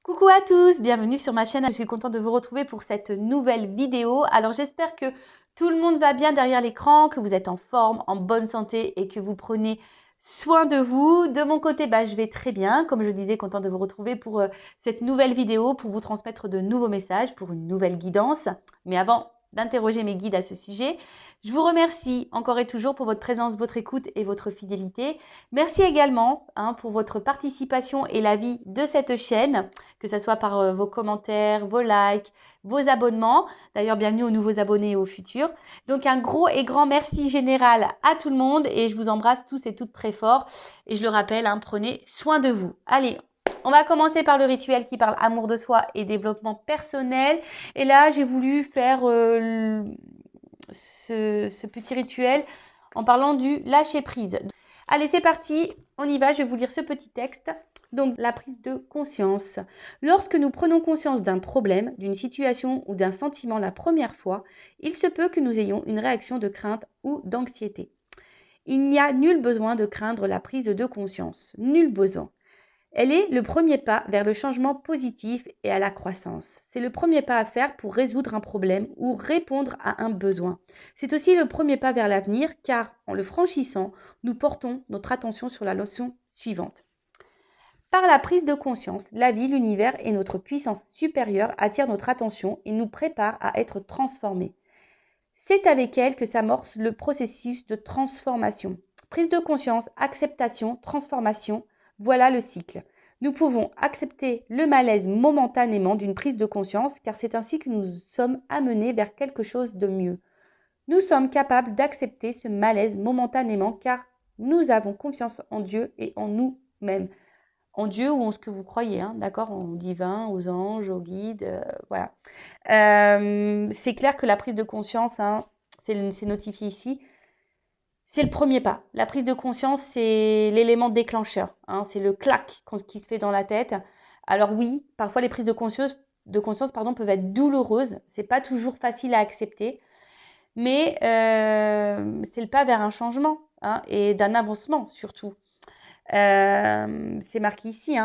Coucou à tous, bienvenue sur ma chaîne. Je suis contente de vous retrouver pour cette nouvelle vidéo. Alors j'espère que tout le monde va bien derrière l'écran, que vous êtes en forme, en bonne santé et que vous prenez soin de vous. De mon côté, je vais très bien. Comme je disais, contente de vous retrouver pour cette nouvelle vidéo, pour vous transmettre de nouveaux messages, pour une nouvelle guidance. Mais avant d'interroger mes guides à ce sujet, je vous remercie encore et toujours pour votre présence, votre écoute et votre fidélité. Merci également pour votre participation et l'avis de cette chaîne, que ce soit par vos commentaires, vos likes, vos abonnements. D'ailleurs, bienvenue aux nouveaux abonnés et aux futurs. Donc, un gros et grand merci général à tout le monde et je vous embrasse tous et toutes très fort. Et je le rappelle, prenez soin de vous. Allez, on va commencer par le rituel qui parle amour de soi et développement personnel. Et là, j'ai voulu faire ce petit rituel en parlant du lâcher prise. Allez, c'est parti, on y va, je vais vous lire ce petit texte. Donc, la prise de conscience. Lorsque nous prenons conscience d'un problème, d'une situation ou d'un sentiment la première fois, il se peut que nous ayons une réaction de crainte ou d'anxiété. Il n'y a nul besoin de craindre la prise de conscience, nul besoin. Elle est le premier pas vers le changement positif et à la croissance. C'est le premier pas à faire pour résoudre un problème ou répondre à un besoin. C'est aussi le premier pas vers l'avenir car en le franchissant, nous portons notre attention sur la leçon suivante. Par la prise de conscience, la vie, l'univers et notre puissance supérieure attirent notre attention et nous préparent à être transformés. C'est avec elle que s'amorce le processus de transformation. Prise de conscience, acceptation, transformation, voilà le cycle. Nous pouvons accepter le malaise momentanément d'une prise de conscience car c'est ainsi que nous sommes amenés vers quelque chose de mieux. Nous sommes capables d'accepter ce malaise momentanément car nous avons confiance en Dieu et en nous-mêmes. En Dieu ou en ce que vous croyez, d'accord, en divin, aux anges, aux guides, voilà. C'est clair que la prise de conscience, c'est notifié ici, c'est le premier pas. La prise de conscience, c'est l'élément déclencheur, c'est le clac qui se fait dans la tête. Alors oui, parfois les prises de conscience, peuvent être douloureuses, c'est pas toujours facile à accepter, mais c'est le pas vers un changement et d'un avancement surtout. C'est marqué ici,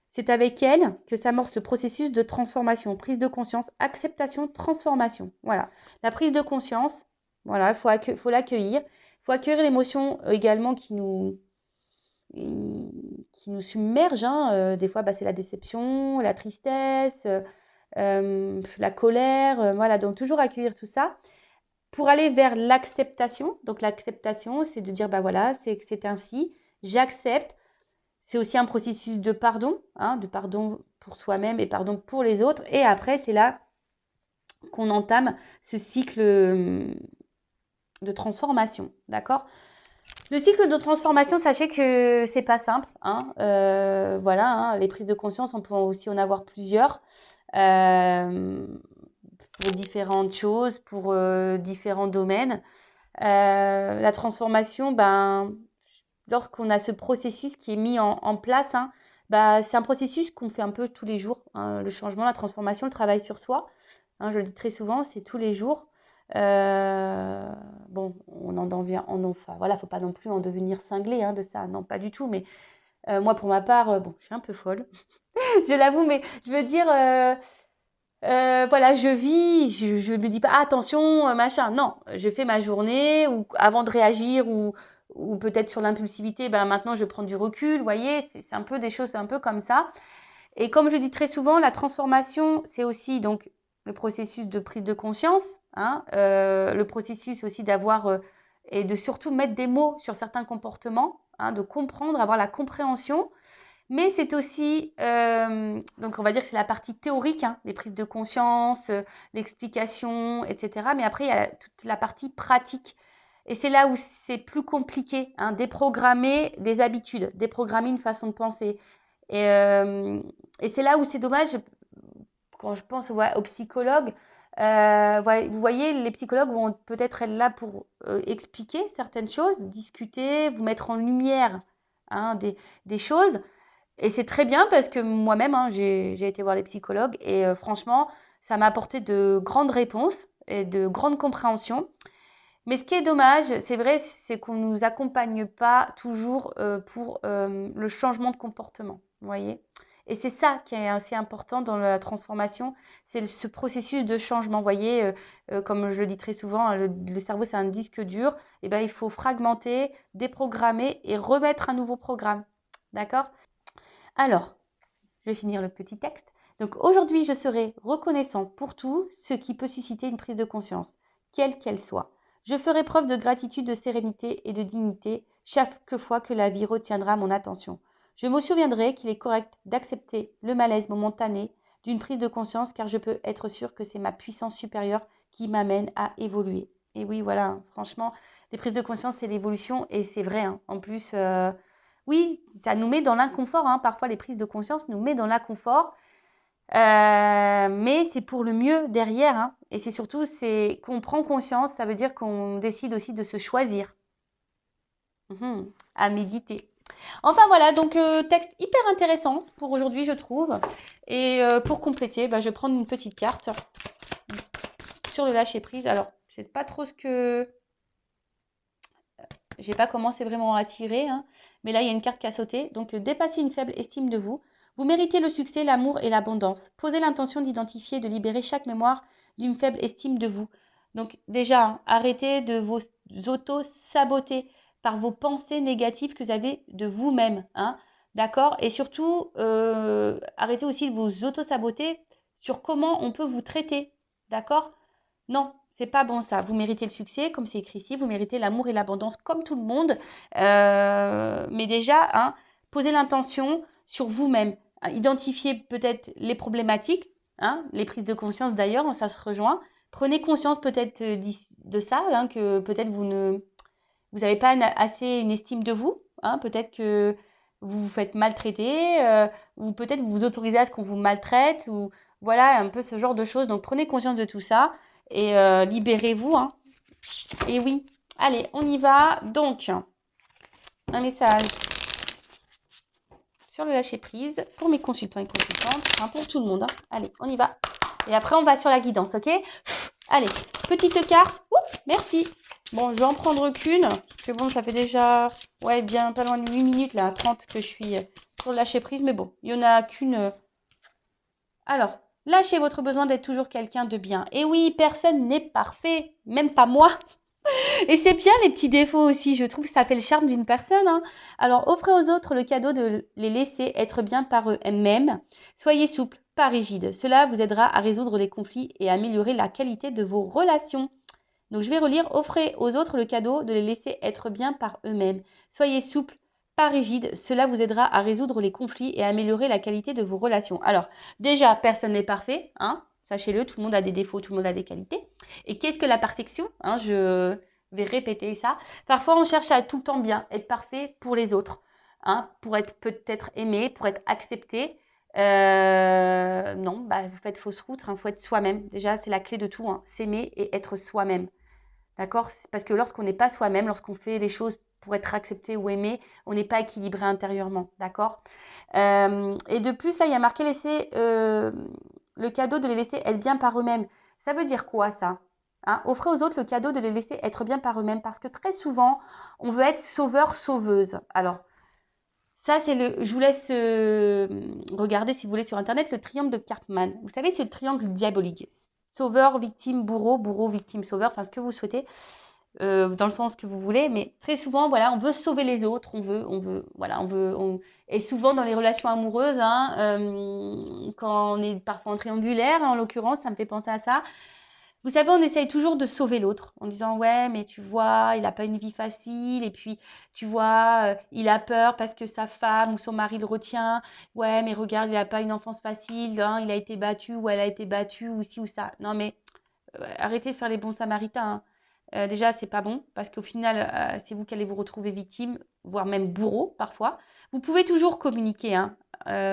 C'est avec elle que s'amorce le processus de transformation, prise de conscience, acceptation, transformation. Voilà. La prise de conscience, voilà, il faut l'accueillir. Il faut accueillir l'émotion également qui nous submerge. Des fois, c'est la déception, la tristesse, la colère. Voilà, donc toujours accueillir tout ça pour aller vers l'acceptation. Donc l'acceptation, c'est de dire, voilà, c'est ainsi, j'accepte. C'est aussi un processus de pardon pour soi-même et pardon pour les autres. Et après, c'est là qu'on entame ce cycle de transformation, d'accord ? Le cycle de transformation, sachez que c'est pas simple. Voilà, les prises de conscience, on peut aussi en avoir plusieurs pour différentes choses, pour différents domaines. La transformation, lorsqu'on a ce processus qui est mis en place, c'est un processus qu'on fait un peu tous les jours. Le changement, la transformation, le travail sur soi. Je le dis très souvent, c'est tous les jours. On en vient, voilà, faut pas non plus en devenir cinglé de ça, non, pas du tout. Mais moi, pour ma part, je suis un peu folle, je l'avoue, mais je veux dire, voilà, je vis, je me dis pas attention, machin. Non, je fais ma journée ou avant de réagir ou peut-être sur l'impulsivité, maintenant je prends du recul. Vous voyez, c'est un peu des choses un peu comme ça. Et comme je dis très souvent, la transformation, c'est aussi donc le processus de prise de conscience, le processus aussi d'avoir et de surtout mettre des mots sur certains comportements, de comprendre, avoir la compréhension. Mais c'est aussi, donc on va dire que c'est la partie théorique, les prises de conscience, l'explication, etc. Mais après, il y a toute la partie pratique. Et c'est là où c'est plus compliqué, déprogrammer des habitudes, déprogrammer une façon de penser. Et c'est là où c'est dommage, quand je pense aux psychologues, vous voyez, les psychologues vont peut-être être là pour expliquer certaines choses, discuter, vous mettre en lumière des choses. Et c'est très bien parce que moi-même, j'ai été voir les psychologues et franchement, ça m'a apporté de grandes réponses et de grandes compréhensions. Mais ce qui est dommage, c'est vrai, c'est qu'on ne nous accompagne pas toujours pour le changement de comportement, vous voyez. Et c'est ça qui est assez important dans la transformation, c'est ce processus de changement. Vous voyez, comme je le dis très souvent, hein, le cerveau, c'est un disque dur. Et ben, il faut fragmenter, déprogrammer et remettre un nouveau programme. D'accord? Alors, je vais finir le petit texte. Donc aujourd'hui, je serai reconnaissant pour tout ce qui peut susciter une prise de conscience, quelle qu'elle soit. Je ferai preuve de gratitude, de sérénité et de dignité chaque fois que la vie retiendra mon attention. Je me souviendrai qu'il est correct d'accepter le malaise momentané d'une prise de conscience car je peux être sûr que c'est ma puissance supérieure qui m'amène à évoluer. Et oui, voilà, franchement, les prises de conscience, c'est l'évolution et c'est vrai. Hein. En plus, oui, ça nous met dans l'inconfort. Hein. Parfois, les prises de conscience nous mettent dans l'inconfort. Mais c'est pour le mieux derrière. Hein. Et c'est surtout qu'on prend conscience. Ça veut dire qu'on décide aussi de se choisir. À méditer. Enfin voilà, donc texte hyper intéressant pour aujourd'hui, je trouve. Et pour compléter, je vais prendre une petite carte sur le lâcher prise. Alors, je ne sais pas trop ce que... Je n'ai pas commencé vraiment à tirer, hein. Mais là, il y a une carte qui a sauté. Donc, dépasser une faible estime de vous. Vous méritez le succès, l'amour et l'abondance. Posez l'intention d'identifier, de libérer chaque mémoire d'une faible estime de vous. Donc, déjà, arrêtez de vous auto-saboter par vos pensées négatives que vous avez de vous-même. Hein. D'accord? Et surtout, arrêtez aussi de vous auto-saboter sur comment on peut vous traiter. D'accord? Non, c'est pas bon ça. Vous méritez le succès, comme c'est écrit ici. Vous méritez l'amour et l'abondance comme tout le monde. Mais déjà, hein, posez l'intention sur vous-même. Identifiez peut-être les problématiques, hein, les prises de conscience d'ailleurs, ça se rejoint. Prenez conscience peut-être de ça, hein, que peut-être vous n'avez pas assez une estime de vous. Hein, peut-être que vous vous faites maltraiter, ou peut-être vous vous autorisez à ce qu'on vous maltraite, ou voilà, un peu ce genre de choses. Donc prenez conscience de tout ça. Et libérez-vous. Hein. Et oui. Allez, on y va. Donc, un message sur le lâcher prise pour mes consultants et consultantes. Hein, pour tout le monde. Hein. Allez, on y va. Et après, on va sur la guidance, ok? Allez, petite carte. Oups, merci. Bon, je vais en prendre qu'une. Parce que bon, ça fait déjà, ouais, bien pas loin de 8 minutes, là, 30 que je suis sur le lâcher prise. Mais bon, il n'y en a qu'une. Alors, lâchez votre besoin d'être toujours quelqu'un de bien. Et oui, personne n'est parfait, même pas moi. Et c'est bien les petits défauts aussi, je trouve que ça fait le charme d'une personne. Hein. Alors, offrez aux autres le cadeau de les laisser être bien par eux-mêmes. Soyez souple, pas rigide. Cela vous aidera à résoudre les conflits et à améliorer la qualité de vos relations. Donc, je vais relire. Offrez aux autres le cadeau de les laisser être bien par eux-mêmes. Soyez souple, pas rigide. Cela vous aidera à résoudre les conflits et à améliorer la qualité de vos relations. Alors, déjà, personne n'est parfait, hein. Sachez-le, tout le monde a des défauts, tout le monde a des qualités. Et qu'est-ce que la perfection, hein, je vais répéter ça. Parfois, on cherche à tout le temps bien, être parfait pour les autres, hein, pour être peut-être aimé, pour être accepté. Non, vous faites fausse route, il faut être soi-même. Déjà, c'est la clé de tout, hein, s'aimer et être soi-même. D'accord? Parce que lorsqu'on n'est pas soi-même, lorsqu'on fait les choses pour être accepté ou aimé, on n'est pas équilibré intérieurement. D'accord? Et de plus, là, il y a marqué laisser le cadeau de les laisser être bien par eux-mêmes. Ça veut dire quoi, ça? Hein, offrez aux autres le cadeau de les laisser être bien par eux-mêmes. Parce que très souvent, on veut être sauveur-sauveuse. Alors, ça, je vous laisse regarder, si vous voulez, sur Internet, le triangle de Karpman. Vous savez, ce triangle diabolique. Sauveur, victime, bourreau, bourreau, victime, sauveur, enfin ce que vous souhaitez, dans le sens que vous voulez. Mais très souvent, voilà, on veut sauver les autres, et souvent dans les relations amoureuses, hein, quand on est parfois en triangulaire, en l'occurrence, ça me fait penser à ça. Vous savez, on essaye toujours de sauver l'autre en disant « Ouais, mais tu vois, il n'a pas une vie facile. Et puis, tu vois, il a peur parce que sa femme ou son mari le retient. Ouais, mais regarde, il n'a pas une enfance facile. Hein, il a été battu ou elle a été battue ou ci ou ça. » Non, mais arrêtez de faire les bons samaritains. Hein. Déjà, c'est pas bon parce qu'au final, c'est vous qui allez vous retrouver victime, voire même bourreau parfois. Vous pouvez toujours communiquer hein,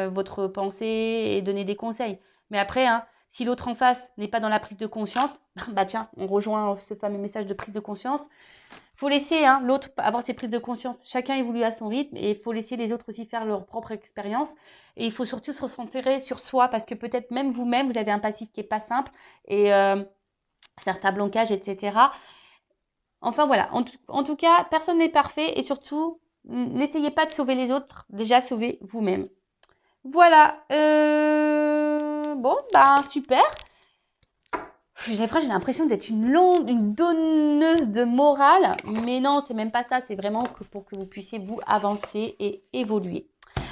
votre pensée et donner des conseils. Mais après, hein, si l'autre en face n'est pas dans la prise de conscience, tiens, on rejoint ce fameux message de prise de conscience. Il faut laisser hein, l'autre avoir ses prises de conscience. Chacun évolue à son rythme et il faut laisser les autres aussi faire leur propre expérience. Et il faut surtout se recentrer sur soi parce que peut-être même vous-même, vous avez un passif qui n'est pas simple et certains blocages, etc. Enfin voilà, en tout cas, personne n'est parfait et surtout, n'essayez pas de sauver les autres, déjà sauvez vous-même. Voilà. Bon, bah super. J'ai l'impression d'être une donneuse de morale, mais non, c'est même pas ça. C'est vraiment pour que vous puissiez vous avancer et évoluer.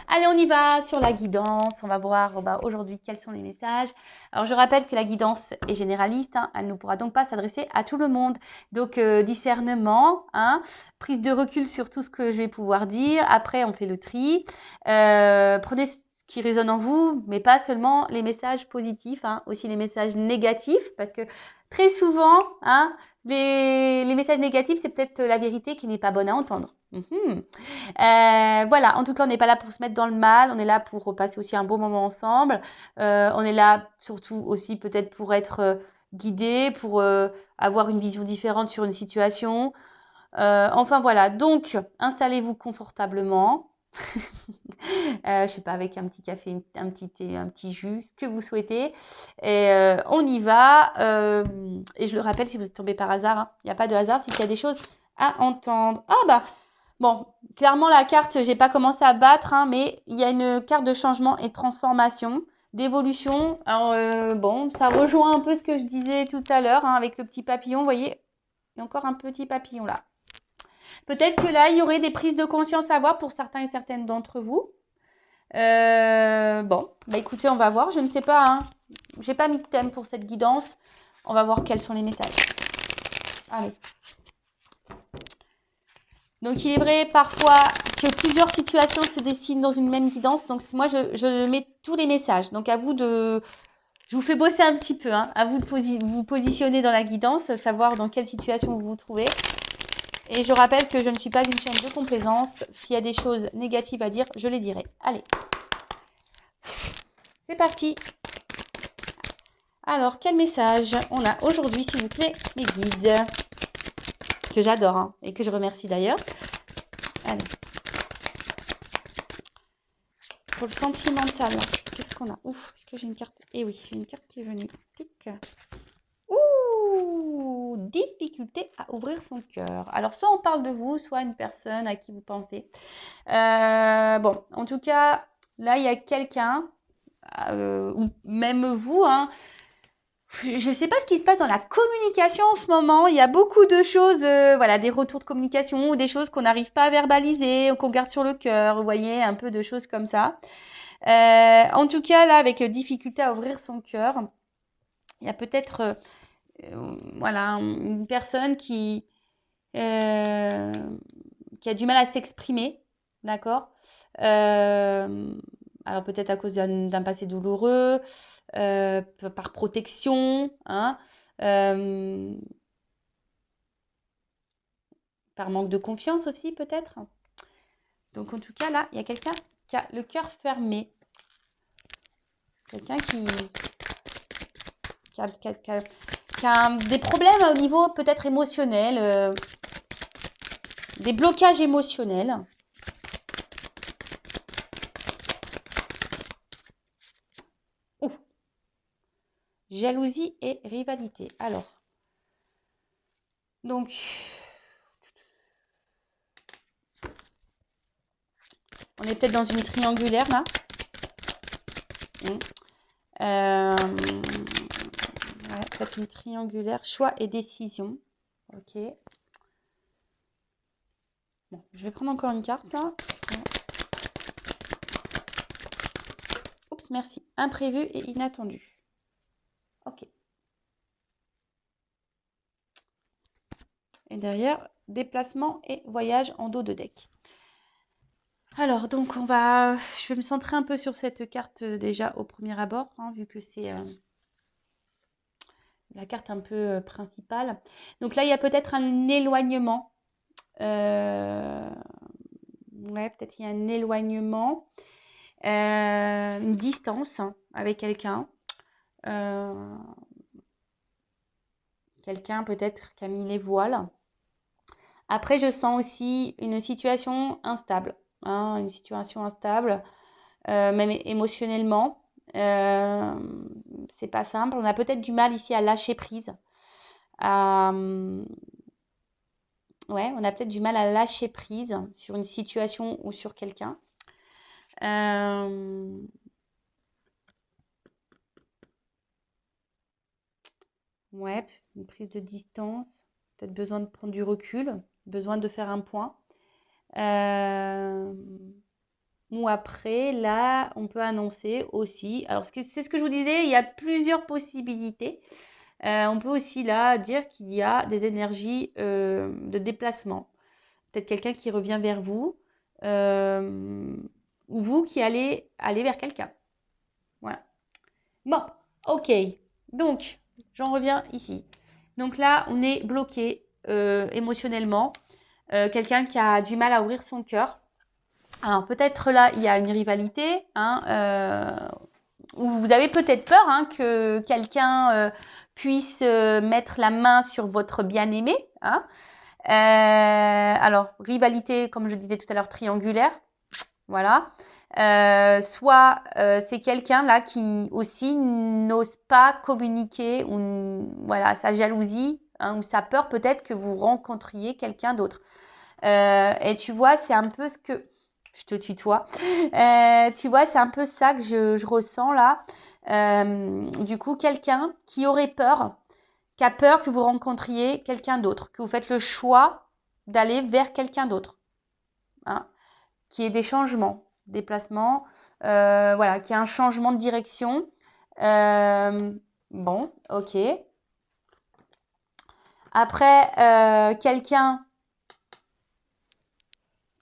Allez, on y va sur la guidance. On va voir aujourd'hui quels sont les messages. Alors, je rappelle que la guidance est généraliste. Hein, elle ne pourra donc pas s'adresser à tout le monde. Donc, discernement, hein, prise de recul sur tout ce que je vais pouvoir dire. Après, on fait le tri. Prenez ce qui résonne en vous, mais pas seulement les messages positifs, hein, aussi les messages négatifs, parce que très souvent, hein, les messages négatifs, c'est peut-être la vérité qui n'est pas bonne à entendre. Voilà, en tout cas, on n'est pas là pour se mettre dans le mal, on est là pour passer aussi un bon moment ensemble. On est là surtout aussi peut-être pour être guidé, pour avoir une vision différente sur une situation. Enfin voilà, donc installez-vous confortablement. Je sais pas, avec un petit café, un petit thé, un petit jus, ce que vous souhaitez. Et on y va. Et je le rappelle, si vous êtes tombé par hasard, hein, il n'y a pas de hasard, c'est qu'il y a des choses à entendre. Ah bah, bon, clairement la carte, j'ai pas commencé à battre, hein, mais il y a une carte de changement et de transformation, d'évolution. Alors bon, ça rejoint un peu ce que je disais tout à l'heure, hein, avec le petit papillon. Vous voyez, il y a encore un petit papillon là. Peut-être que là, il y aurait des prises de conscience à avoir pour certains et certaines d'entre vous. Bon, bah écoutez, on va voir. Je ne sais pas, hein. J'ai pas mis de thème pour cette guidance. On va voir quels sont les messages. Allez. Donc, il est vrai parfois que plusieurs situations se dessinent dans une même guidance. Donc, moi, je mets tous les messages. Donc, à vous de... Je vous fais bosser un petit peu. Hein. À vous de vous positionner dans la guidance, savoir dans quelle situation vous vous trouvez. Et je rappelle que je ne suis pas une chaîne de complaisance. S'il y a des choses négatives à dire, je les dirai. Allez. C'est parti. Alors, quel message on a aujourd'hui, s'il vous plaît, mes guides, que j'adore hein, et que je remercie d'ailleurs. Allez. Pour le sentimental, qu'est-ce qu'on a? Ouf, est-ce que j'ai une carte? Eh oui, j'ai une carte qui est venue. Tic. Ouh, difficulté à ouvrir son cœur. Alors, soit on parle de vous, soit une personne à qui vous pensez. Bon, en tout cas, là, il y a quelqu'un, ou même vous, hein. Je ne sais pas ce qui se passe dans la communication en ce moment. Il y a beaucoup de choses, voilà, des retours de communication ou des choses qu'on n'arrive pas à verbaliser, qu'on garde sur le cœur. Vous voyez, un peu de choses comme ça. En tout cas, là, avec difficulté à ouvrir son cœur, il y a peut-être voilà, une personne qui a du mal à s'exprimer, d'accord? Alors peut-être à cause d'un passé douloureux, par protection, hein, euh, par manque de confiance aussi peut-être. Donc en tout cas là, il y a quelqu'un qui a le cœur fermé. Quelqu'un qui a des problèmes au niveau peut-être émotionnel, des blocages émotionnels. Ouh. Jalousie et rivalité. Alors, donc, on est peut-être dans une triangulaire là. Ouais, peut-être une triangulaire. Choix et décision. Ok. Bon, je vais prendre encore une carte là. Oups, merci. Imprévu et inattendu. Ok. Et derrière, déplacement et voyage en dos de deck. Alors, donc, je vais me centrer un peu sur cette carte déjà au premier abord, hein, vu que c'est la carte un peu principale. Donc là, il y a peut-être un éloignement. Ouais, peut-être il y a un éloignement. Une distance hein, avec quelqu'un. Quelqu'un peut-être qui a mis les voiles. Après, je sens aussi une situation instable. Hein, une situation instable, même émotionnellement. C'est pas simple. On a peut-être du mal ici à lâcher prise. Ouais, on a peut-être du mal à lâcher prise sur une situation ou sur quelqu'un. Ouais, une prise de distance, peut-être besoin de prendre du recul, besoin de faire un point. Euh, ou après, là, on peut annoncer aussi. Alors, c'est ce que je vous disais, il y a plusieurs possibilités. On peut aussi là dire qu'il y a des énergies de déplacement. Peut-être quelqu'un qui revient vers vous, euh, ou vous qui allez aller vers quelqu'un. Voilà. Bon, ok. Donc, j'en reviens ici. Donc là, on est bloqué émotionnellement. Quelqu'un qui a du mal à ouvrir son cœur. Alors peut-être là, il y a une rivalité, hein, où vous avez peut-être peur hein, que quelqu'un puisse mettre la main sur votre bien-aimé. Hein. Alors, rivalité, comme je disais tout à l'heure, triangulaire. Voilà. Soit c'est quelqu'un là qui aussi n'ose pas communiquer ou voilà sa jalousie hein, ou sa peur peut-être que vous rencontriez quelqu'un d'autre. Et tu vois, c'est un peu ce que je te tutoie. Tu vois, c'est un peu ça que je ressens là. Du coup, quelqu'un qui aurait peur, qui a peur que vous rencontriez quelqu'un d'autre, que vous faites le choix d'aller vers quelqu'un d'autre, hein, qui ait des changements, déplacements, voilà, qui a un changement de direction. Bon, ok. Après, quelqu'un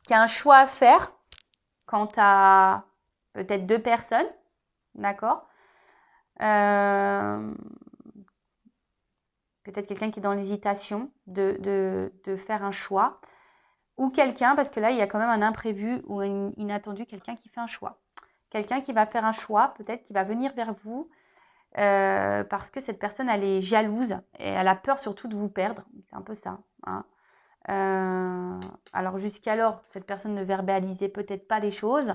qui a un choix à faire quant à peut-être 2 personnes, d'accord. Peut-être quelqu'un qui est dans l'hésitation de faire un choix. Ou quelqu'un, parce que là, il y a quand même un imprévu ou un inattendu, quelqu'un qui fait un choix. Quelqu'un qui va faire un choix, peut-être qui va venir vers vous parce que cette personne, elle est jalouse et elle a peur surtout de vous perdre. C'est un peu ça. Hein. Alors jusqu'alors, cette personne ne verbalisait peut-être pas les choses,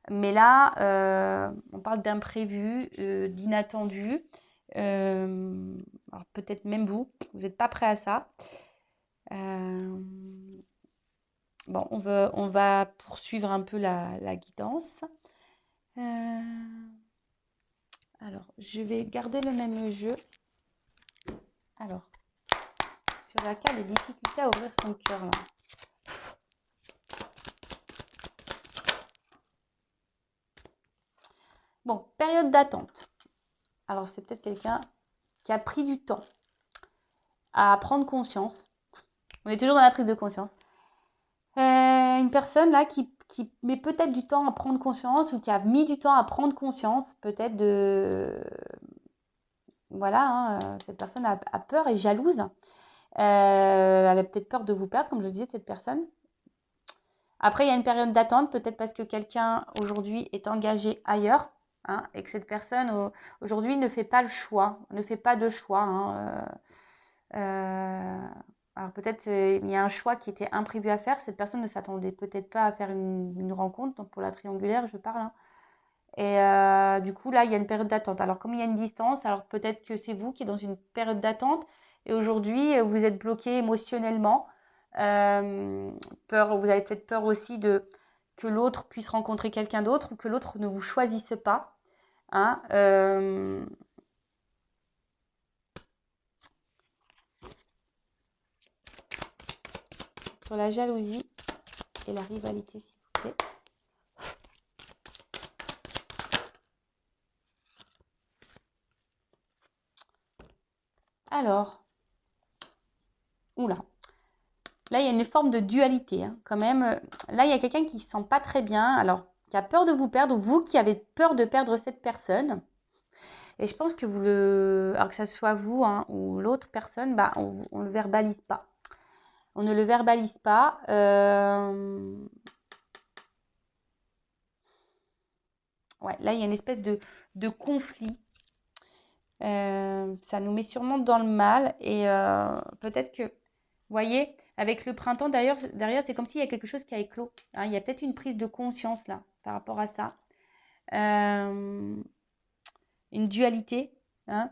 mais là, on parle d'imprévu, d'inattendu. Alors peut-être même vous n'êtes pas prêt à ça. Bon, on va poursuivre un peu la guidance. Alors, je vais garder le même jeu. Alors, sur la carte des difficultés à ouvrir son cœur. Là. Bon, période d'attente. Alors, c'est peut-être quelqu'un qui a pris du temps à prendre conscience. On est toujours dans la prise de conscience. Une personne là qui met peut-être du temps à prendre conscience ou qui a mis du temps à prendre conscience peut-être de... Voilà, hein, cette personne a peur et jalouse. Elle a peut-être peur de vous perdre, comme je disais, cette personne. Après, il y a une période d'attente, peut-être parce que quelqu'un aujourd'hui est engagé ailleurs hein, et que cette personne aujourd'hui ne fait pas le choix, ne fait pas de choix. Hein, alors peut-être il y a un choix qui était imprévu à faire. Cette personne ne s'attendait peut-être pas à faire une rencontre, donc pour la triangulaire, je parle. Hein. Et du coup, là, il y a une période d'attente. Alors comme il y a une distance, alors peut-être que c'est vous qui êtes dans une période d'attente et aujourd'hui, vous êtes bloqué émotionnellement. Peur, vous avez peut-être peur aussi que l'autre puisse rencontrer quelqu'un d'autre ou que l'autre ne vous choisisse pas. Hein, sur la jalousie et la rivalité, s'il vous plaît. Alors, oula. Là, il y a une forme de dualité, hein, quand même. Là, il y a quelqu'un qui ne se sent pas très bien, alors qui a peur de vous perdre, ou vous qui avez peur de perdre cette personne. Et je pense que vous alors que ce soit vous hein, ou l'autre personne, bah, on ne le verbalise pas. On ne le verbalise pas. Ouais, là, il y a une espèce de conflit. Ça nous met sûrement dans le mal. Et peut-être que, vous voyez, avec le printemps, derrière, c'est comme s'il y a quelque chose qui a éclos. Hein. Il y a peut-être une prise de conscience là, par rapport à ça. Une dualité. Hein.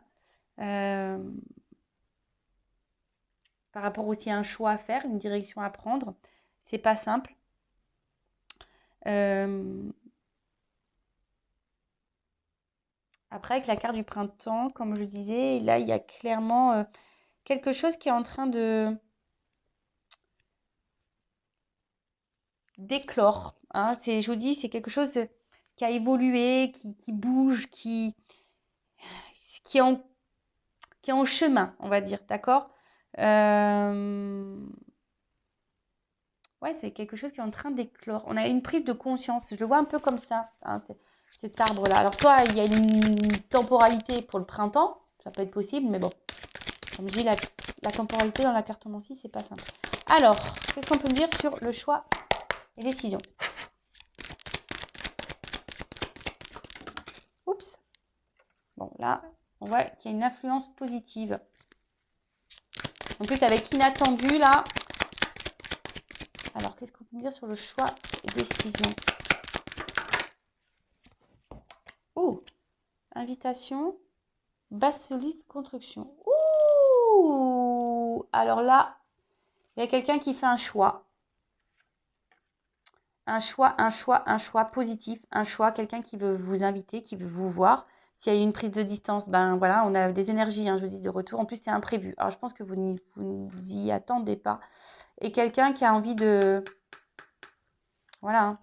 Par rapport aussi à un choix à faire, une direction à prendre. C'est pas simple. Après, avec la carte du printemps, comme je disais, là, il y a clairement quelque chose qui est en train de d'éclore. Hein. Je vous dis, c'est quelque chose qui a évolué, qui bouge, qui est en chemin, on va dire, d'accord. Ouais, c'est quelque chose qui est en train d'éclore. On a une prise de conscience. Je le vois un peu comme ça, hein, cet arbre-là. Alors, soit il y a une temporalité pour le printemps, ça peut être possible, mais bon, comme je dis, la temporalité dans la cartomancie, c'est pas simple. Alors, qu'est-ce qu'on peut me dire sur le choix et décision? Oups. Bon, là, on voit qu'il y a une influence positive. En plus, avec inattendu, là. Alors, qu'est-ce qu'on peut me dire sur le choix et décision? Oh, invitation, basse solide, construction. Ouh, alors là, il y a quelqu'un qui fait un choix. Un choix positif, un choix, quelqu'un qui veut vous inviter, qui veut vous voir. S'il y a une prise de distance, ben voilà, on a des énergies, hein, je vous dis, de retour. En plus, c'est imprévu. Alors, je pense que vous n'y attendez pas. Et quelqu'un qui a envie de, voilà, hein,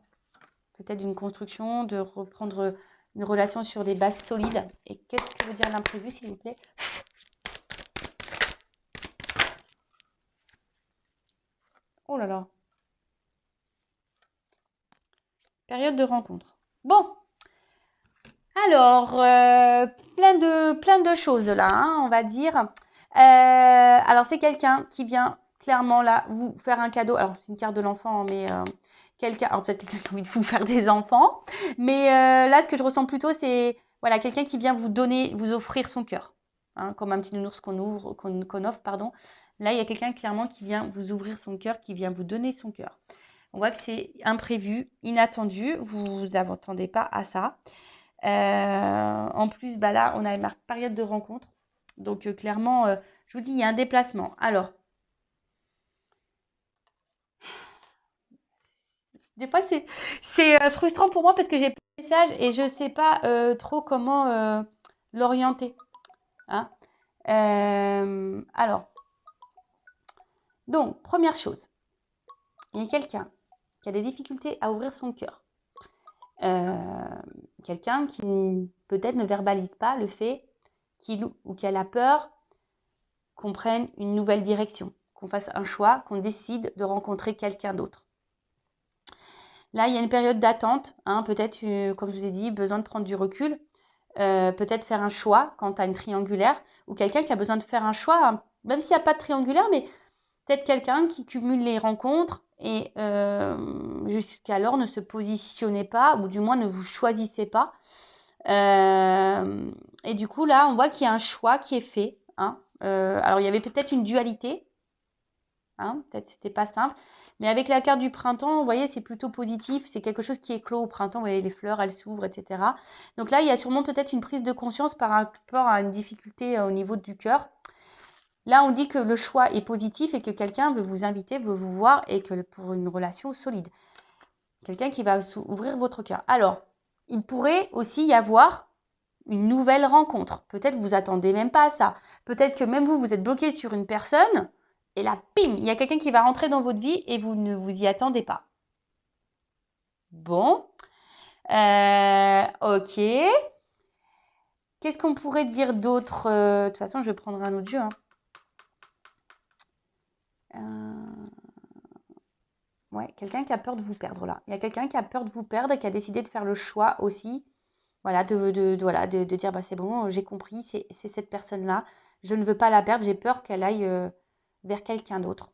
peut-être d'une construction, de reprendre une relation sur des bases solides. Et qu'est-ce que veut dire l'imprévu, s'il vous plaît? Oh là là. Période de rencontre. Bon. Alors, plein de choses là, hein, on va dire. Alors, c'est quelqu'un qui vient clairement là vous faire un cadeau. Alors, c'est une carte de l'enfant, mais quelqu'un, alors peut-être quelqu'un qui a envie de vous faire des enfants. Mais là, ce que je ressens plutôt, c'est voilà, quelqu'un qui vient vous donner, vous offrir son cœur. Hein, comme un petit nounours qu'on offre, pardon. Là, il y a quelqu'un clairement qui vient vous ouvrir son cœur, qui vient vous donner son cœur. On voit que c'est imprévu, inattendu, vous vous attendez pas à ça. En plus, bah là, on a une période de rencontre. Donc, clairement, je vous dis, il y a un déplacement. Alors, des fois, c'est frustrant pour moi parce que j'ai pas de message et je ne sais pas trop comment l'orienter. Hein. Alors, donc, première chose, il y a quelqu'un qui a des difficultés à ouvrir son cœur. Quelqu'un qui peut-être ne verbalise pas le fait qu'il ou qu'elle a peur qu'on prenne une nouvelle direction, qu'on fasse un choix, qu'on décide de rencontrer quelqu'un d'autre. Là, il y a une période d'attente, hein, peut-être, comme je vous ai dit, besoin de prendre du recul, peut-être faire un choix quant à une triangulaire, ou quelqu'un qui a besoin de faire un choix, hein, même s'il n'y a pas de triangulaire, mais peut-être quelqu'un qui cumule les rencontres et jusqu'alors ne se positionnait pas, ou du moins ne vous choisissez pas. Et du coup, là, on voit qu'il y a un choix qui est fait. Hein. Alors, il y avait peut-être une dualité. Hein, peut-être c'était pas simple. Mais avec la carte du printemps, vous voyez, c'est plutôt positif. C'est quelque chose qui éclot au printemps. Vous voyez, les fleurs, elles s'ouvrent, etc. Donc là, il y a sûrement peut-être une prise de conscience par rapport à une difficulté au niveau du cœur. Là, on dit que le choix est positif et que quelqu'un veut vous inviter, veut vous voir et que pour une relation solide. Quelqu'un qui va ouvrir votre cœur. Alors, il pourrait aussi y avoir une nouvelle rencontre. Peut-être vous attendez même pas à ça. Peut-être que même vous êtes bloqué sur une personne et là, pim, il y a quelqu'un qui va rentrer dans votre vie et vous ne vous y attendez pas. Bon. Ok. Qu'est-ce qu'on pourrait dire d'autre? De toute façon, je vais prendre un autre jeu. Hein. Ouais, quelqu'un qui a peur de vous perdre là. Il y a quelqu'un qui a peur de vous perdre et qui a décidé de faire le choix aussi. Voilà, de dire bah, c'est bon, j'ai compris, c'est cette personne-là. Je ne veux pas la perdre, j'ai peur qu'elle aille vers quelqu'un d'autre.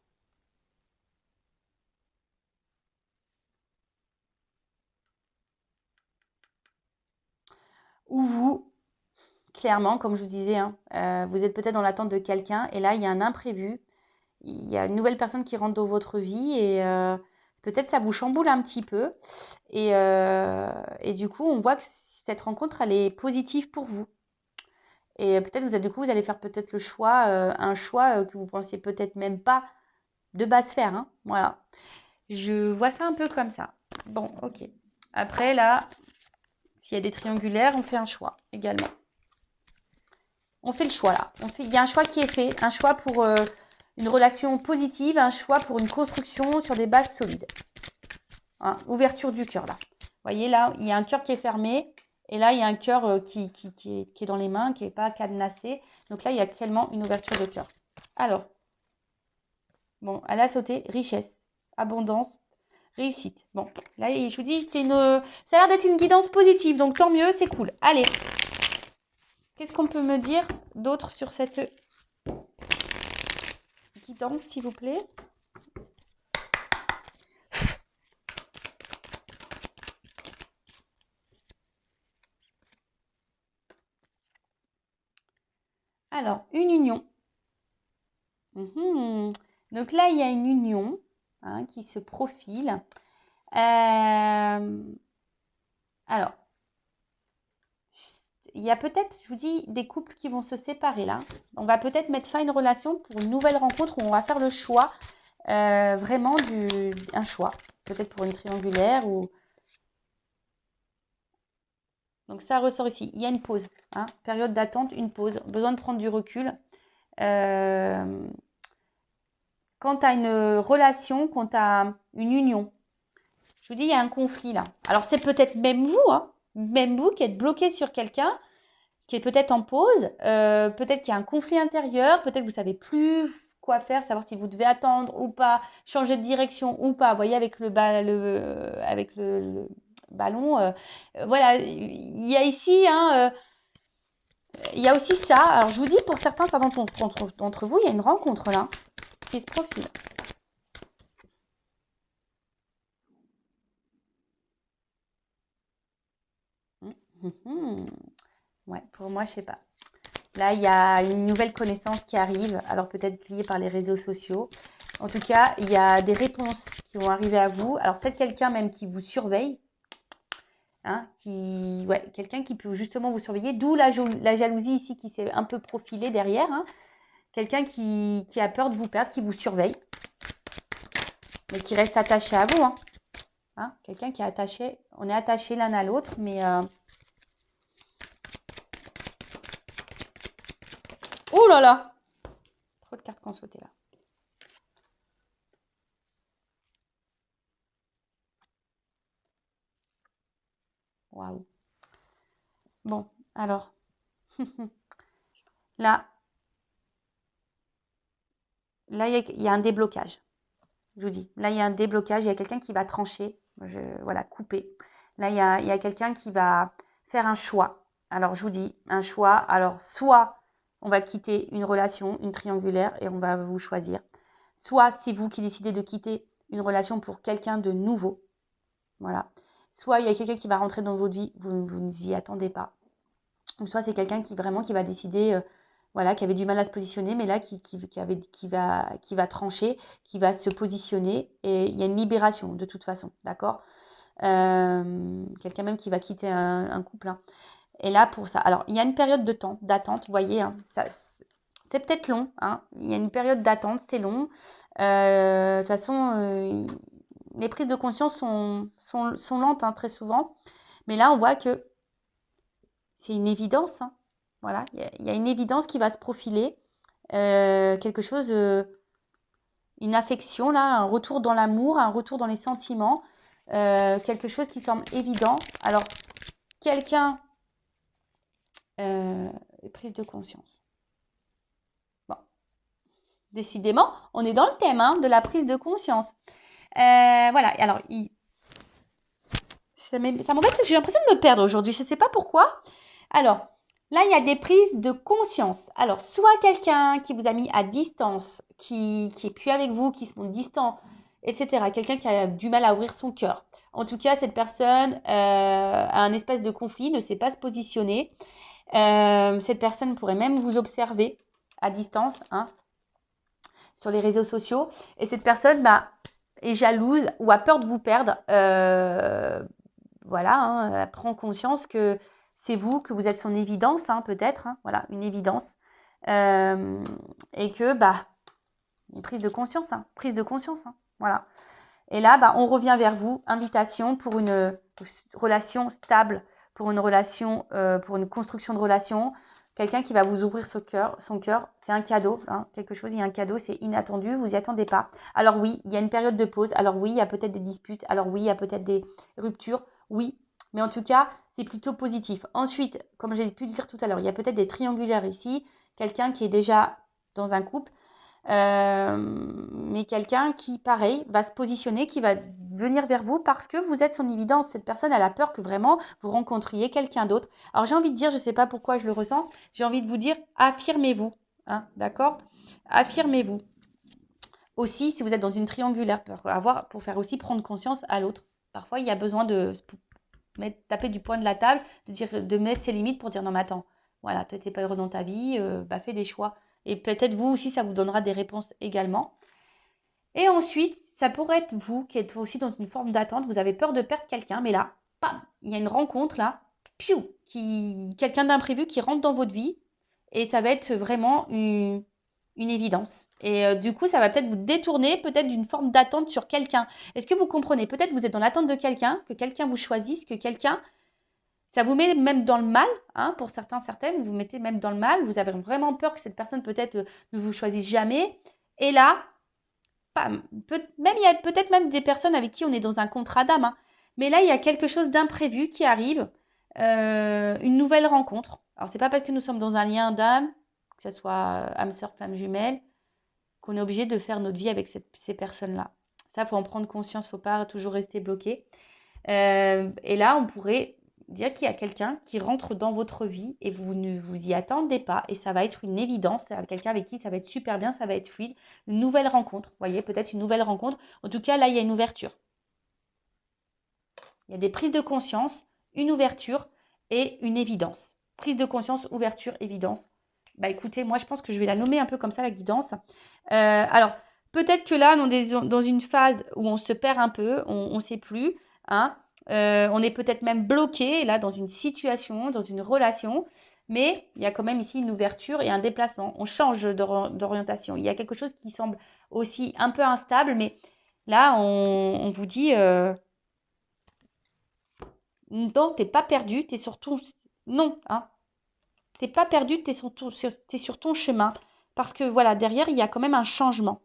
Ou vous, clairement, comme je vous disais, hein, vous êtes peut-être dans l'attente de quelqu'un et là, il y a un imprévu. Il y a une nouvelle personne qui rentre dans votre vie et peut-être ça vous chamboule un petit peu. Et du coup, on voit que cette rencontre, elle est positive pour vous. Et peut-être du coup, vous allez faire peut-être le choix, un choix que vous pensiez peut-être même pas de base faire. Hein. Voilà. Je vois ça un peu comme ça. Bon, ok. Après, là, s'il y a des triangulaires, on fait un choix également. On fait le choix là. Il y a un choix qui est fait, un choix pour une relation positive, un choix pour une construction sur des bases solides. Hein, ouverture du cœur là. Vous voyez là, il y a un cœur qui est fermé et là, il y a un cœur qui est dans les mains, qui n'est pas cadenassé. Donc là, il y a clairement une ouverture de cœur. Alors, bon, elle a sauté richesse, abondance, réussite. Bon, là, je vous dis, ça a l'air d'être une guidance positive, donc tant mieux, c'est cool. Allez, qu'est-ce qu'on peut me dire d'autre sur cette guidance, s'il vous plaît? Alors, une union. Donc là, il y a une union qui se profile. Alors, il y a peut-être, je vous dis, des couples qui vont se séparer là. On va peut-être mettre fin à une relation pour une nouvelle rencontre où on va faire le choix, vraiment un choix. Peut-être pour une triangulaire ou... Donc ça ressort ici. Il y a une pause. Période d'attente, une pause. Besoin de prendre du recul. Quand tu as une relation, quand tu as une union, je vous dis, il y a un conflit là. Alors, c'est peut-être même vous qui êtes bloqué sur quelqu'un, qui est peut-être en pause, peut-être qu'il y a un conflit intérieur, peut-être que vous ne savez plus quoi faire, savoir si vous devez attendre ou pas, changer de direction ou pas. Vous voyez, avec le ballon, voilà, il y a ici, il y a aussi ça. Alors, je vous dis, pour certains d'entre vous, il y a une rencontre là qui se profile. Ouais, pour moi, je sais pas. Là, il y a une nouvelle connaissance qui arrive, alors peut-être liée par les réseaux sociaux. En tout cas, il y a des réponses qui vont arriver à vous. Alors peut-être quelqu'un même qui vous surveille, quelqu'un qui peut justement vous surveiller, d'où la jalousie ici qui s'est un peu profilée derrière. Quelqu'un qui a peur de vous perdre, qui vous surveille, mais qui reste attaché à vous. Quelqu'un qui est attaché, on est attaché l'un à l'autre, mais... Oh là là! Trop de cartes qui ont sauté là. Waouh! Bon, alors... Là, il y a un déblocage. Je vous dis, là, il y a un déblocage. Il y a quelqu'un qui va trancher, couper. Là, il y a quelqu'un qui va faire un choix. Alors, je vous dis, un choix. Alors, soit on va quitter une relation, une triangulaire, et on va vous choisir. Soit c'est vous qui décidez de quitter une relation pour quelqu'un de nouveau. Voilà. Soit il y a quelqu'un qui va rentrer dans votre vie, vous n'y attendez pas. Ou soit c'est quelqu'un qui va décider, qui avait du mal à se positionner, mais là qui va trancher, qui va se positionner, et il y a une libération de toute façon, d'accord? Quelqu'un même qui va quitter un couple. Et là pour ça, alors il y a une période d'attente, vous voyez, c'est peut-être long, il y a une période d'attente, c'est long. De toute façon, les prises de conscience sont lentes très souvent, mais là on voit que c'est une évidence. Voilà, il y a une évidence qui va se profiler. Quelque chose, une affection, là, un retour dans l'amour, un retour dans les sentiments. Quelque chose qui semble évident. Alors, quelqu'un, prise de conscience. Bon, décidément, on est dans le thème de la prise de conscience. Voilà, alors, ça m'embête, j'ai l'impression de me perdre aujourd'hui, je ne sais pas pourquoi. Alors, là, il y a des prises de conscience. Alors, soit quelqu'un qui vous a mis à distance, qui est plus avec vous, qui se montre distant, etc. Quelqu'un qui a du mal à ouvrir son cœur. En tout cas, cette personne a un espèce de conflit, ne sait pas se positionner. Cette personne pourrait même vous observer à distance sur les réseaux sociaux. Et cette personne est jalouse ou a peur de vous perdre. Elle prend conscience que c'est vous, que vous êtes son évidence, peut-être, voilà, une évidence. Et que, une prise de conscience, voilà. Et là, on revient vers vous, invitation pour une relation stable, pour une relation, pour une construction de relation, quelqu'un qui va vous ouvrir son cœur, c'est un cadeau, hein, quelque chose, il y a un cadeau, c'est inattendu, vous n'y attendez pas. Alors oui, il y a une période de pause, alors oui, il y a peut-être des disputes, alors oui, il y a peut-être des ruptures, oui, mais en tout cas, c'est plutôt positif. Ensuite, comme j'ai pu le dire tout à l'heure, il y a peut-être des triangulaires ici, quelqu'un qui est déjà dans un couple, mais quelqu'un qui, pareil, va se positionner, qui va venir vers vous parce que vous êtes son évidence. Cette personne, elle a peur que vraiment vous rencontriez quelqu'un d'autre. Alors j'ai envie de dire, je ne sais pas pourquoi je le ressens, j'ai envie de vous dire, affirmez-vous, hein, d'accord? Affirmez-vous. Aussi, si vous êtes dans une triangulaire, pour faire aussi prendre conscience à l'autre. Parfois, il y a besoin de taper du poing de la table, de mettre ses limites pour dire non mais attends, voilà, tu n'étais pas heureux dans ta vie, fais des choix. Et peut-être vous aussi, ça vous donnera des réponses également. Et ensuite, ça pourrait être vous qui êtes aussi dans une forme d'attente. Vous avez peur de perdre quelqu'un, mais là, bam, il y a une rencontre là, piou, quelqu'un d'imprévu qui rentre dans votre vie. Et ça va être vraiment une évidence. Et du coup, ça va peut-être vous détourner peut-être d'une forme d'attente sur quelqu'un. Est-ce que vous comprenez? Peut-être vous êtes dans l'attente de quelqu'un, que quelqu'un vous choisisse, que quelqu'un... Ça vous met même dans le mal, hein, pour certains, certaines, vous vous mettez même dans le mal. Vous avez vraiment peur que cette personne peut-être ne vous choisisse jamais. Et là, bam, il y a peut-être même des personnes avec qui on est dans un contrat d'âme. Hein. Mais là, il y a quelque chose d'imprévu qui arrive, une nouvelle rencontre. Alors, c'est pas parce que nous sommes dans un lien d'âme, que ce soit âme sœur, flamme jumelle, qu'on est obligé de faire notre vie avec ces personnes-là. Ça, il faut en prendre conscience, il ne faut pas toujours rester bloqué. Et là, on pourrait dire qu'il y a quelqu'un qui rentre dans votre vie et vous ne vous y attendez pas et ça va être une évidence, quelqu'un avec qui ça va être super bien, ça va être fluide, une nouvelle rencontre, vous voyez, peut-être une nouvelle rencontre. En tout cas, là, il y a une ouverture. Il y a des prises de conscience, une ouverture et une évidence. Prise de conscience, ouverture, évidence. Bah écoutez, moi, je pense que je vais la nommer un peu comme ça, la guidance. Alors, peut-être que là, on est dans une phase où on se perd un peu, on ne sait plus, hein. On est peut-être même bloqué là dans une situation, dans une relation, mais il y a quand même ici une ouverture et un déplacement. On change d'orientation. Il y a quelque chose qui semble aussi un peu instable, mais là, on vous dit non, t'es pas perdu, t'es surtout non, hein. T'es pas perdu, t'es sur ton chemin. Parce que voilà, derrière, il y a quand même un changement.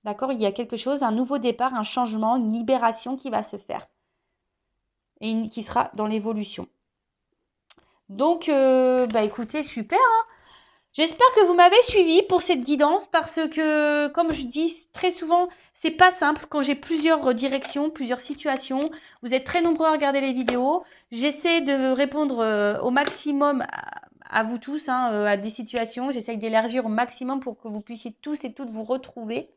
D'accord? Il y a quelque chose, un nouveau départ, un changement, une libération qui va se faire. Et qui sera dans l'évolution. Donc, bah écoutez, super. Hein. J'espère que vous m'avez suivi pour cette guidance parce que, comme je dis très souvent, c'est pas simple quand j'ai plusieurs directions, plusieurs situations. Vous êtes très nombreux à regarder les vidéos. J'essaie de répondre au maximum à vous tous, hein, à des situations. J'essaie d'élargir au maximum pour que vous puissiez tous et toutes vous retrouver.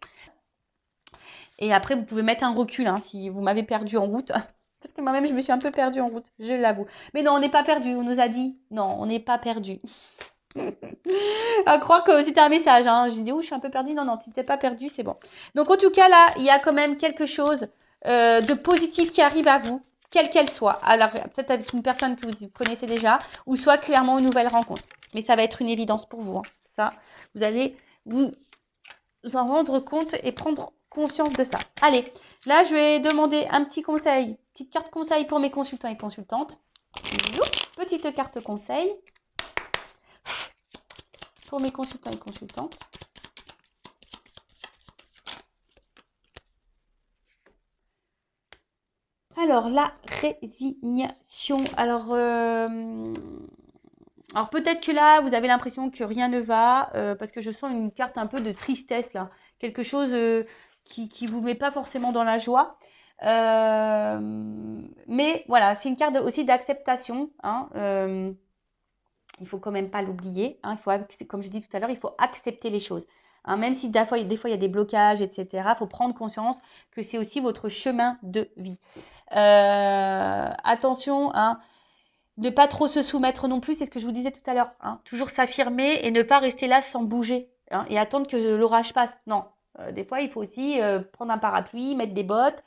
Et après, vous pouvez mettre un recul hein, si vous m'avez perdu en route. Parce que moi-même, je me suis un peu perdue en route, je l'avoue. Mais non, on n'est pas perdu. On nous a dit, non, on n'est pas perdu. À croire que c'était un message. Hein. J'ai dit, je suis un peu perdue. Non, non, tu n'es pas perdu, c'est bon. Donc, en tout cas, là, il y a quand même quelque chose de positif qui arrive à vous, quelle qu'elle soit. Alors, peut-être avec une personne que vous connaissez déjà, ou soit clairement une nouvelle rencontre. Mais ça va être une évidence pour vous. Hein. Ça, vous allez vous en rendre compte et prendre conscience de ça. Allez, là, je vais demander un petit conseil, petite carte conseil pour mes consultants et consultantes. Petite carte conseil pour mes consultants et consultantes. Alors, la résignation. Alors peut-être que là, vous avez l'impression que rien ne va, parce que je sens une carte un peu de tristesse là. Quelque chose qui ne vous met pas forcément dans la joie. Mais voilà, c'est une carte aussi d'acceptation. Hein, il faut quand même pas l'oublier. Hein, comme je dis tout à l'heure, il faut accepter les choses. Hein, même si des fois, il y a des blocages, etc. Il faut prendre conscience que c'est aussi votre chemin de vie. Attention, hein, ne pas trop se soumettre non plus, c'est ce que je vous disais tout à l'heure. Hein, toujours s'affirmer et ne pas rester là sans bouger hein, et attendre que l'orage passe. Non, des fois, il faut aussi prendre un parapluie, mettre des bottes.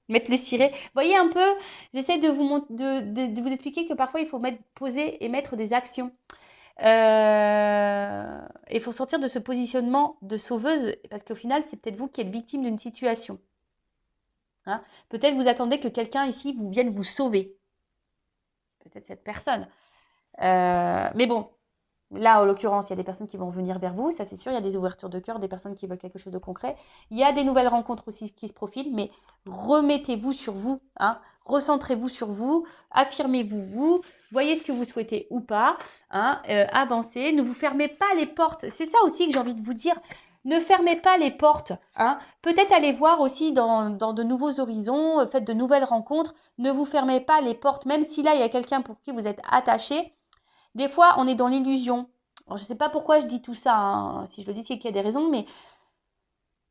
Mettre les cirés. Voyez un peu, j'essaie de vous expliquer que parfois il faut poser et mettre des actions. Il faut sortir de ce positionnement de sauveuse parce qu'au final, c'est peut-être vous qui êtes victime d'une situation. Hein, peut-être vous attendez que quelqu'un ici vienne vous sauver. Peut-être cette personne. Mais bon, Là, en l'occurrence, il y a des personnes qui vont venir vers vous, ça c'est sûr, il y a des ouvertures de cœur, des personnes qui veulent quelque chose de concret. Il y a des nouvelles rencontres aussi qui se profilent, mais remettez-vous sur vous, hein, recentrez-vous sur vous, affirmez-vous vous, voyez ce que vous souhaitez ou pas, hein, avancez, ne vous fermez pas les portes. C'est ça aussi que j'ai envie de vous dire. Ne fermez pas les portes. Hein. Peut-être allez voir aussi dans de nouveaux horizons, faites de nouvelles rencontres. Ne vous fermez pas les portes, même si là, il y a quelqu'un pour qui vous êtes attaché. Des fois, on est dans l'illusion. Je ne sais pas pourquoi je dis tout ça. Hein. Si je le dis, c'est qu'il y a des raisons. Mais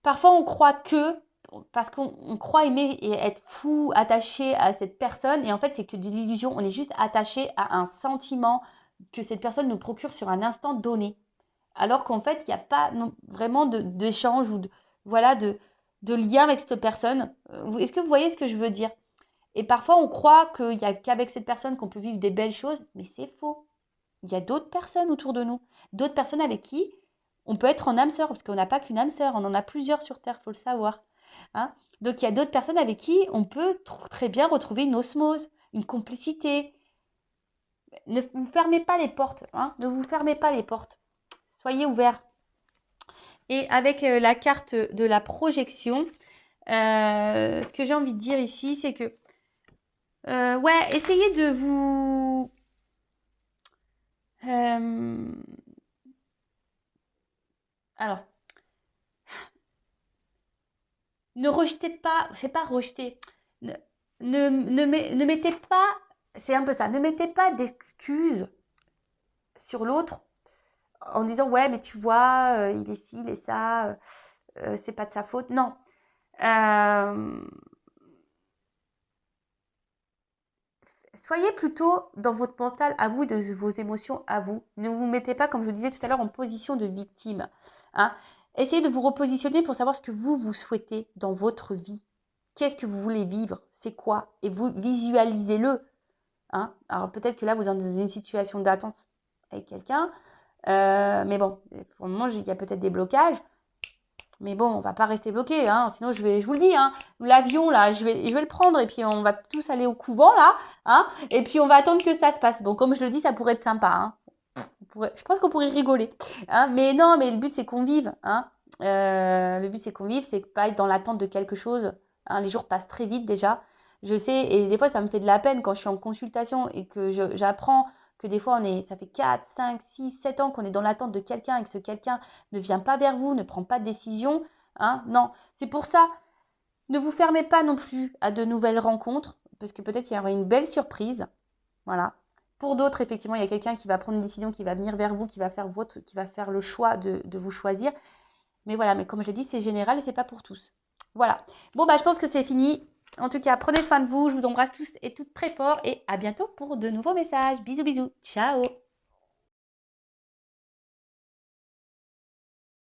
parfois, on croit que, parce qu'on croit aimer et être fou, attaché à cette personne. Et en fait, c'est que de l'illusion. On est juste attaché à un sentiment que cette personne nous procure sur un instant donné. Alors qu'en fait, il n'y a pas vraiment d'échange ou de lien avec cette personne. Est-ce que vous voyez ce que je veux dire? Et parfois, on croit qu'il n'y a qu'avec cette personne qu'on peut vivre des belles choses, mais c'est faux. Il y a d'autres personnes autour de nous, d'autres personnes avec qui on peut être en âme sœur, parce qu'on n'a pas qu'une âme sœur, on en a plusieurs sur Terre, il faut le savoir. Hein. Donc, il y a d'autres personnes avec qui on peut très bien retrouver une osmose, une complicité. Ne vous fermez pas les portes, hein, ne vous fermez pas les portes. Soyez ouverts. Et avec la carte de la projection, ce que j'ai envie de dire ici, c'est que ouais, essayez de vous alors ne rejetez pas, c'est pas rejeter, ne mettez pas, c'est un peu ça, ne mettez pas d'excuses sur l'autre en disant ouais mais tu vois il est ci, il est ça, c'est pas de sa faute. Non. Soyez plutôt dans votre mental à vous, de vos émotions à vous. Ne vous mettez pas, comme je disais tout à l'heure, en position de victime. Hein. Essayez de vous repositionner pour savoir ce que vous souhaitez dans votre vie. Qu'est-ce que vous voulez vivre? C'est quoi? Et vous visualisez-le. Hein. Alors peut-être que là, vous êtes dans une situation d'attente avec quelqu'un. Mais bon, pour le moment, il y a peut-être des blocages. Mais bon, on va pas rester bloqué, hein. Sinon je vous le dis, hein, l'avion là, je vais le prendre et puis on va tous aller au couvent là, hein, et puis on va attendre que ça se passe. Bon, comme je le dis, ça pourrait être sympa, hein. Je pense qu'on pourrait rigoler, hein. Mais non, mais le but c'est qu'on vive, hein. Le but c'est qu'on vive, c'est pas être dans l'attente de quelque chose. Hein. Les jours passent très vite déjà. Je sais, et des fois ça me fait de la peine quand je suis en consultation et que j'apprends que des fois ça fait 4, 5, 6, 7 ans qu'on est dans l'attente de quelqu'un et que ce quelqu'un ne vient pas vers vous, ne prend pas de décision. Hein. Non, c'est pour ça, ne vous fermez pas non plus à de nouvelles rencontres, parce que peut-être qu'il y aura une belle surprise. Voilà. Pour d'autres, effectivement, il y a quelqu'un qui va prendre une décision, qui va venir vers vous, qui va faire le choix de vous choisir. Mais voilà, mais comme je l'ai dit, c'est général et c'est pas pour tous. Voilà. Bon, bah, je pense que c'est fini. En tout cas, prenez soin de vous. Je vous embrasse tous et toutes très fort. Et à bientôt pour de nouveaux messages. Bisous, bisous. Ciao.